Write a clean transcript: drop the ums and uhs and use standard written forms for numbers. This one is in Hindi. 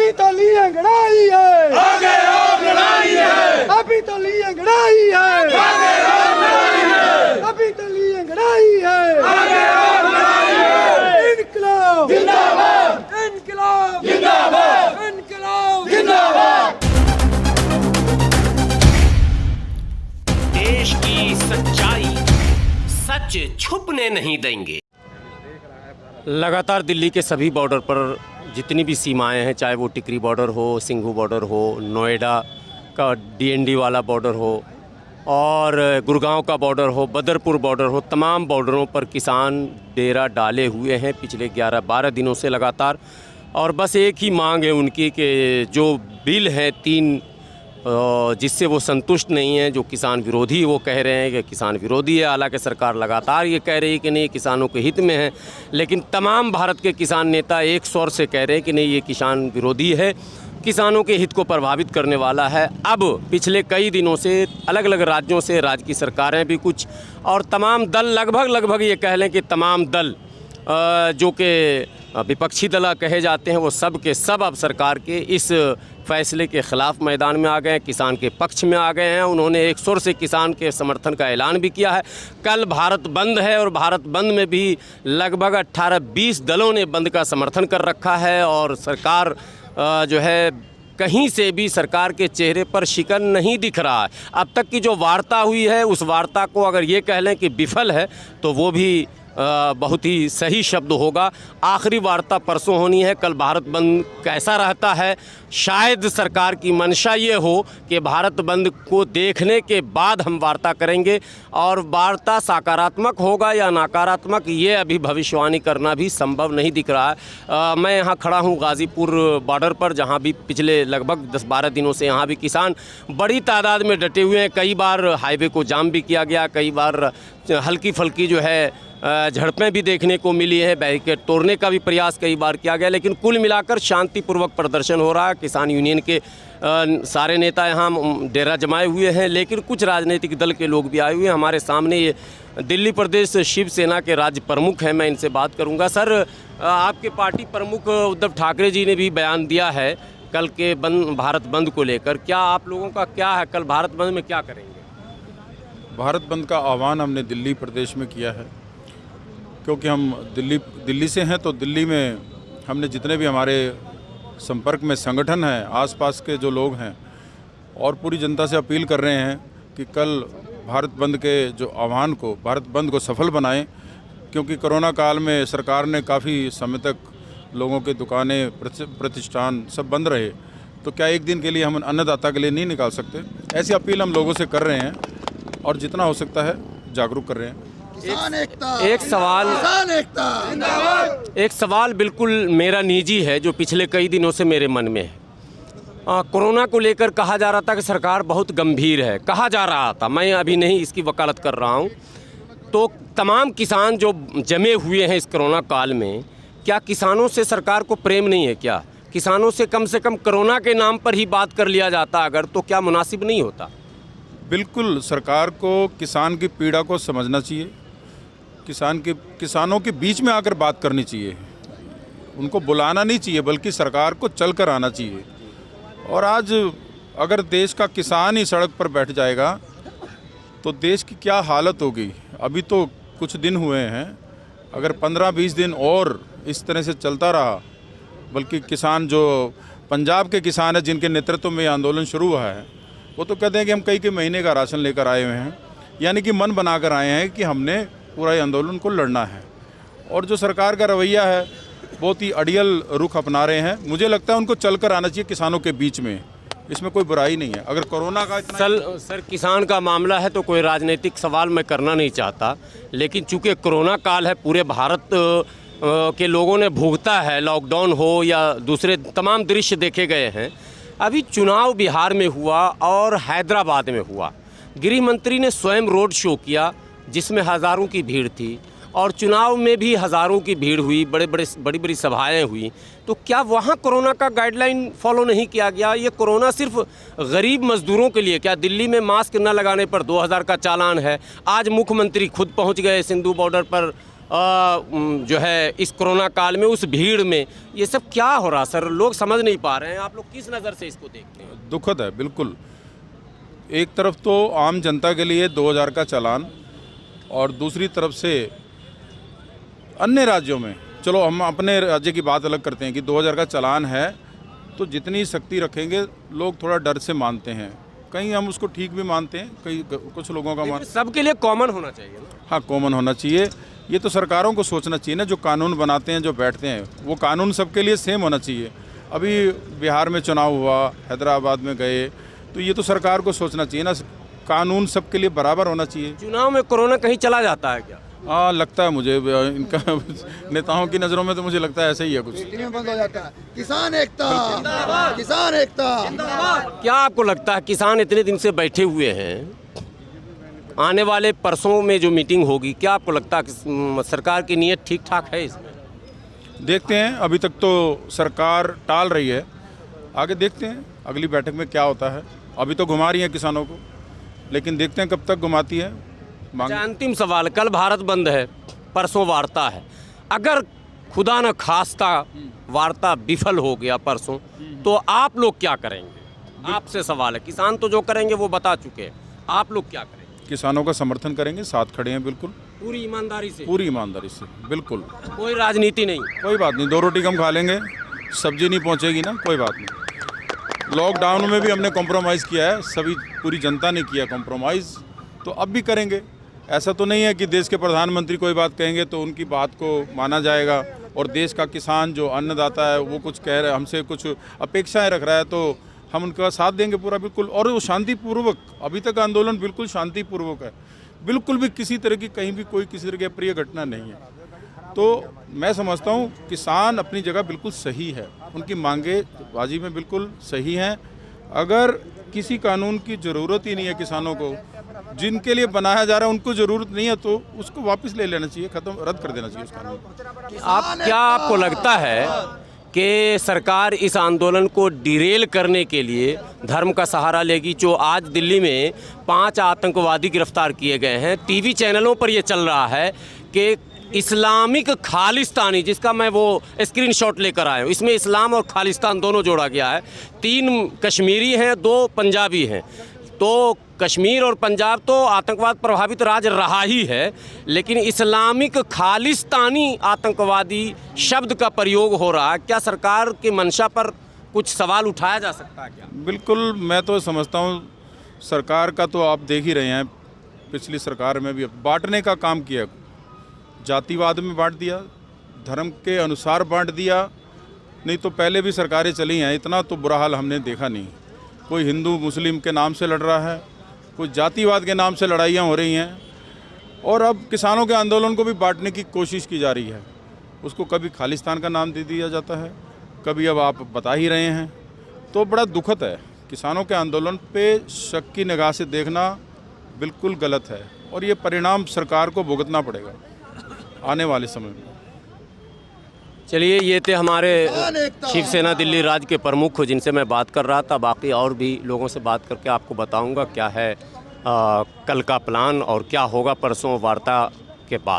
अभी तो ली अंगड़ाई है, आगे और लड़ाई है, अभी तो ली अंगड़ाई है, आगे और लड़ाई है, अभी तो ली अंगड़ाई है, आगे और लड़ाई है। इनकलाब जिंदाबाद, इनकलाब जिंदाबाद, इनकलाब जिंदाबाद। देश की सच्चाई सच छुपने नहीं देंगे। लगातार दिल्ली के सभी बॉर्डर पर जितनी भी सीमाएं हैं, चाहे वो टिकरी बॉर्डर हो, सिंघू बॉर्डर हो, नोएडा का डीएनडी वाला बॉर्डर हो और गुड़गांव का बॉर्डर हो, बदरपुर बॉर्डर हो, तमाम बॉर्डरों पर किसान डेरा डाले हुए हैं पिछले 11-12 दिनों से लगातार। और बस एक ही मांग है उनकी कि जो बिल हैं 3 जिससे वो संतुष्ट नहीं है, जो किसान विरोधी, वो कह रहे हैं कि किसान विरोधी है। हालांकि सरकार लगातार ये कह रही है कि नहीं किसानों के हित में है, लेकिन तमाम भारत के किसान नेता एक स्वर से कह रहे हैं कि नहीं ये किसान विरोधी है, किसानों के हित को प्रभावित करने वाला है। अब पिछले कई दिनों से अलग अलग राज्यों से राज्य की सरकारें भी कुछ और तमाम दल लगभग ये कह लें कि तमाम दल जो कि विपक्षी दल कहे जाते हैं, वो सब के सब अब सरकार के इस फैसले के ख़िलाफ़ मैदान में आ गए हैं, किसान के पक्ष में आ गए हैं। उन्होंने एक सुर से किसान के समर्थन का ऐलान भी किया है। कल भारत बंद है और भारत बंद में भी लगभग 18-20 दलों ने बंद का समर्थन कर रखा है और सरकार जो है कहीं से भी सरकार के चेहरे पर शिकन नहीं दिख रहा है। अब तक की जो वार्ता हुई है उस वार्ता को अगर ये कह लें कि विफल है तो वो भी बहुत ही सही शब्द होगा। आखिरी वार्ता परसों होनी है। कल भारत बंद कैसा रहता है, शायद सरकार की मंशा ये हो कि भारत बंद को देखने के बाद हम वार्ता करेंगे और वार्ता सकारात्मक होगा या नकारात्मक ये अभी भविष्यवाणी करना भी संभव नहीं दिख रहा है। मैं यहाँ खड़ा हूँ गाज़ीपुर बॉर्डर पर, जहाँ भी पिछले लगभग 10-12 दिनों से यहाँ भी किसान बड़ी तादाद में डटे हुए हैं। कई बार हाईवे को जाम भी किया गया, कई बार हल्की फुल्की जो है झड़पें भी देखने को मिली है, बैरिकेड तोड़ने का भी प्रयास कई बार किया गया, लेकिन कुल मिलाकर शांतिपूर्वक प्रदर्शन हो रहा है। किसान यूनियन के सारे नेता यहाँ डेरा जमाए हुए हैं, लेकिन कुछ राजनीतिक दल के लोग भी आए हुए हैं। हमारे सामने ये दिल्ली प्रदेश शिवसेना के राज्य प्रमुख हैं, मैं इनसे बात करूँगा। सर, आपके पार्टी प्रमुख उद्धव ठाकरे जी ने भी बयान दिया है कल के भारत बंद को लेकर, क्या आप लोगों का क्या है, कल भारत बंद में क्या करेंगे? भारत बंद का आह्वान हमने दिल्ली प्रदेश में किया है, क्योंकि हम दिल्ली से हैं, तो दिल्ली में हमने जितने भी हमारे संपर्क में संगठन हैं, आसपास के जो लोग हैं, और पूरी जनता से अपील कर रहे हैं कि कल भारत बंद के जो आह्वान को, भारत बंद को सफल बनाएं। क्योंकि कोरोना काल में सरकार ने काफ़ी समय तक लोगों के दुकानें, प्रतिष्ठान सब बंद रहे, तो क्या एक दिन के लिए हम अन्नदाता के लिए नहीं निकाल सकते? ऐसी अपील हम लोगों से कर रहे हैं और जितना हो सकता है जागरूक कर रहे हैं। एक सवाल बिल्कुल मेरा निजी है जो पिछले कई दिनों से मेरे मन में है। कोरोना को लेकर कहा जा रहा था कि सरकार बहुत गंभीर है, कहा जा रहा था, मैं अभी नहीं इसकी वकालत कर रहा हूँ। तो तमाम किसान जो जमे हुए हैं इस कोरोना काल में, क्या किसानों से सरकार को प्रेम नहीं है? क्या किसानों से कम कोरोना के नाम पर ही बात कर लिया जाता अगर, तो क्या मुनासिब नहीं होता? बिल्कुल, सरकार को किसान की पीड़ा को समझना चाहिए, किसानों के बीच में आकर बात करनी चाहिए, उनको बुलाना नहीं चाहिए, बल्कि सरकार को चल कर आना चाहिए। और आज अगर देश का किसान ही सड़क पर बैठ जाएगा तो देश की क्या हालत होगी। अभी तो कुछ दिन हुए हैं, अगर 15-20 दिन और इस तरह से चलता रहा, बल्कि किसान जो पंजाब के किसान हैं जिनके नेतृत्व में ये आंदोलन शुरू हुआ है, वो तो कहते हैं कि हम कई महीने का राशन लेकर आए हुए हैं, यानी कि मन बना कर आए हैं कि हमने पूरा ये आंदोलन को लड़ना है। और जो सरकार का रवैया है बहुत ही अड़ियल रुख अपना रहे हैं। मुझे लगता है उनको चलकर आना चाहिए किसानों के बीच में, इसमें कोई बुराई नहीं है। अगर कोरोना का इतना सर किसान का मामला है तो कोई राजनीतिक सवाल मैं करना नहीं चाहता, लेकिन चूंकि कोरोना काल है, पूरे भारत के लोगों ने भुगता है, लॉकडाउन हो या दूसरे तमाम दृश्य देखे गए हैं। अभी चुनाव बिहार में हुआ और हैदराबाद में हुआ, गृह मंत्री ने स्वयं रोड शो किया जिसमें हज़ारों की भीड़ थी, और चुनाव में भी हज़ारों की भीड़ हुई, बड़ी सभाएं हुई। तो क्या वहाँ कोरोना का गाइडलाइन फॉलो नहीं किया गया? ये कोरोना सिर्फ गरीब मज़दूरों के लिए, क्या दिल्ली में मास्क न लगाने पर 2000 का चालान है? आज मुख्यमंत्री खुद पहुँच गए सिंधु बॉर्डर पर जो है इस कोरोना काल में, उस भीड़ में ये सब क्या हो रहा सर? लोग समझ नहीं पा रहे हैं। आप लोग किस नज़र से इसको देखते हैं? दुखद है बिल्कुल। एक तरफ तो आम जनता के लिए 2000 का चालान, और दूसरी तरफ से अन्य राज्यों में, चलो हम अपने राज्य की बात अलग करते हैं कि 2000 का चालान है तो जितनी सख्ती रखेंगे लोग थोड़ा डर से मानते हैं। कहीं हम उसको ठीक भी मानते हैं, कई कुछ लोगों का मान, सबके लिए कॉमन होना चाहिए ना? हाँ कॉमन होना चाहिए। ये तो सरकारों को सोचना चाहिए ना, जो कानून बनाते हैं, जो बैठते हैं, वो कानून सबके लिए सेम होना चाहिए। अभी बिहार में चुनाव हुआ, हैदराबाद में गए, तो ये तो सरकार को सोचना चाहिए ना, कानून सबके लिए बराबर होना चाहिए। चुनाव में कोरोना कहीं चला जाता है क्या? हाँ लगता है मुझे, इनका नेताओं की नज़रों में तो मुझे लगता है ऐसा ही है कुछ। बंद हो जाता है। किसान एकता, किसान एकता। क्या आपको लगता है किसान इतने दिन से बैठे हुए हैं, आने वाले परसों में जो मीटिंग होगी, क्या आपको लगता है कि सरकार की नीयत ठीक ठाक है इसमें? देखते हैं, अभी तक तो सरकार टाल रही है, आगे देखते हैं अगली बैठक में क्या होता है। अभी तो घुमा रही है किसानों को, लेकिन देखते हैं कब तक घुमाती है। अंतिम सवाल, कल भारत बंद है, परसों वार्ता है, अगर खुदा न खास्ता वार्ता विफल हो गया परसों, तो आप लोग क्या करेंगे? आपसे सवाल है। किसान तो जो करेंगे वो बता चुके हैं, आप लोग क्या करेंगे? किसानों का समर्थन करेंगे, साथ खड़े हैं बिल्कुल, पूरी ईमानदारी से? पूरी ईमानदारी से बिल्कुल। कोई राजनीति नहीं? कोई बात नहीं, 2 रोटी कम खा लेंगे, सब्जी नहीं पहुंचेगी ना, कोई बात नहीं। लॉकडाउन में भी हमने कॉम्प्रोमाइज़ किया है, सभी पूरी जनता ने किया कॉम्प्रोमाइज़, तो अब भी करेंगे। ऐसा तो नहीं है कि देश के प्रधानमंत्री कोई बात कहेंगे तो उनकी बात को माना जाएगा, और देश का किसान जो अन्नदाता है वो कुछ कह रहा है, हमसे कुछ अपेक्षाएं रख रहा है, तो हम उनका साथ देंगे पूरा बिल्कुल। और वो शांतिपूर्वक, अभी तक आंदोलन बिल्कुल शांतिपूर्वक है, बिल्कुल भी किसी तरह की कहीं भी कोई किसी तरह की अप्रिय घटना नहीं है। तो मैं समझता हूँ किसान अपनी जगह बिल्कुल सही है, उनकी मांगे बाजी में बिल्कुल सही हैं। अगर किसी कानून की ज़रूरत ही नहीं है किसानों को, जिनके लिए बनाया जा रहा है उनको ज़रूरत नहीं है, तो उसको वापस ले लेना चाहिए, ख़त्म, रद्द कर देना चाहिए उस कानून को। क्या आपको लगता है कि सरकार इस आंदोलन को डिरेल करने के लिए धर्म का सहारा लेगी? जो आज दिल्ली में 5 आतंकवादी गिरफ्तार किए गए हैं, टीवी चैनलों पर ये चल रहा है कि इस्लामिक खालिस्तानी, जिसका मैं वो स्क्रीनशॉट लेकर आया हूँ, इसमें इस्लाम और खालिस्तान दोनों जोड़ा गया है। 3 कश्मीरी हैं, 2 पंजाबी हैं। तो कश्मीर और पंजाब तो आतंकवाद प्रभावित राज्य रहा ही है, लेकिन इस्लामिक खालिस्तानी आतंकवादी शब्द का प्रयोग हो रहा है। क्या सरकार की मंशा पर कुछ सवाल उठाया जा सकता है क्या? बिल्कुल, मैं तो समझता हूँ सरकार का तो आप देख ही रहे हैं, पिछली सरकार में भी बांटने का काम किया, जातिवाद में बांट दिया, धर्म के अनुसार बांट दिया। नहीं तो पहले भी सरकारें चली हैं, इतना तो बुरा हाल हमने देखा नहीं। कोई हिंदू मुस्लिम के नाम से लड़ रहा है, कोई जातिवाद के नाम से लड़ाइयाँ हो रही हैं, और अब किसानों के आंदोलन को भी बांटने की कोशिश की जा रही है। उसको कभी खालिस्तान का नाम दे दिया जाता है, कभी अब आप बता ही रहे हैं, तो बड़ा दुखद है। किसानों के आंदोलन पे शक की निगाह से देखना बिल्कुल गलत है, और ये परिणाम सरकार को भुगतना पड़ेगा आने वाले समय में। चलिए, ये थे हमारे शिवसेना दिल्ली राज्य के प्रमुख जिनसे मैं बात कर रहा था। बाकी और भी लोगों से बात करके आपको बताऊंगा क्या है कल का प्लान और क्या होगा परसों वार्ता के बाद।